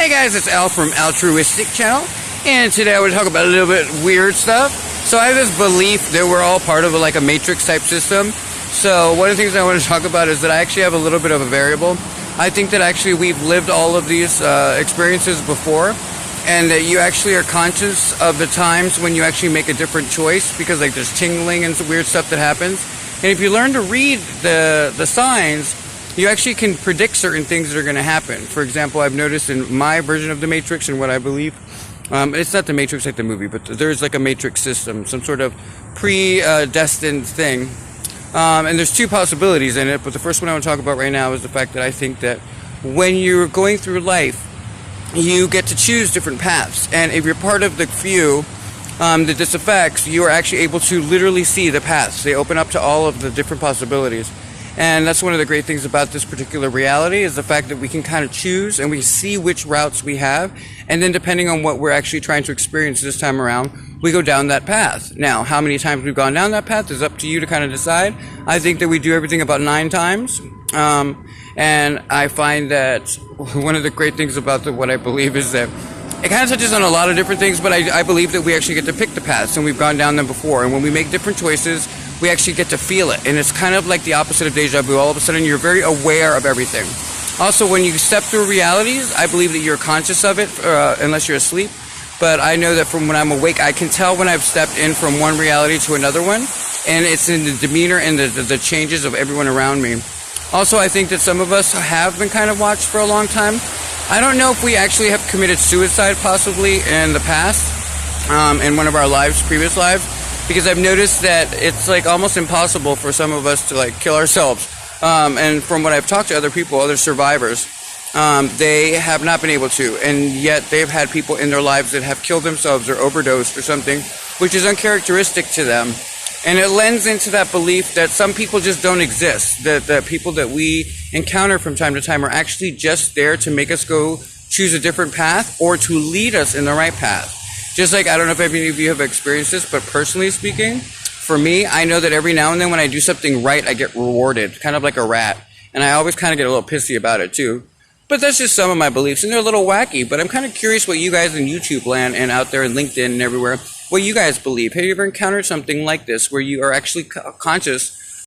Hey guys, it's Al from Altruistic Channel, and today I want to talk about a little bit weird stuff. So I have this belief that we're all part of like a matrix type system. So one of the things I want to talk about is that I actually have a little bit of a variable. I think that actually we've lived all of these experiences before, and that you actually are conscious of the times when you actually make a different choice, because like there's tingling and some weird stuff that happens. And if you learn to read the signs, you actually can predict certain things that are going to happen. For example, I've noticed in my version of the Matrix and what I believe, it's not the Matrix like the movie, but there's like a Matrix system, some sort of predestined thing. And there's two possibilities in it, but the first one I want to talk about right now is the fact that I think that when you're going through life, you get to choose different paths. And if you're part of the few that this affects, you are actually able to literally see the paths. They open up to all of the different possibilities. And that's one of the great things about this particular reality, is the fact that we can kind of choose and we see which routes we have. And then depending on what we're actually trying to experience this time around, we go down that path. Now, how many times we've gone down that path is up to you to kind of decide. I think that we do everything about 9 times. And I find that one of the great things about what I believe is that it kind of touches on a lot of different things, but I believe that we actually get to pick the paths, and we've gone down them before. And when we make different choices, we actually get to feel it. And it's kind of like the opposite of deja vu. All of a sudden, you're very aware of everything. Also, when you step through realities, I believe that you're conscious of it, unless you're asleep. But I know that from when I'm awake, I can tell when I've stepped in from one reality to another one. And it's in the demeanor and the changes of everyone around me. Also, I think that some of us have been kind of watched for a long time. I don't know if we actually have committed suicide possibly in the past, in one of our lives, previous lives. Because I've noticed that it's like almost impossible for some of us to like kill ourselves. And from what I've talked to other people, other survivors, they have not been able to. And yet they've had people in their lives that have killed themselves or overdosed or something, which is uncharacteristic to them. And it lends into that belief that some people just don't exist. That the people that we encounter from time to time are actually just there to make us go choose a different path or to lead us in the right path. Just like, I don't know if any of you have experienced this, but personally speaking, for me, I know that every now and then when I do something right, I get rewarded, kind of like a rat. And I always kind of get a little pissy about it too. But that's just some of my beliefs, and they're a little wacky. But I'm kind of curious what you guys in YouTube land and out there in LinkedIn and everywhere, what you guys believe. Have you ever encountered something like this where you are actually conscious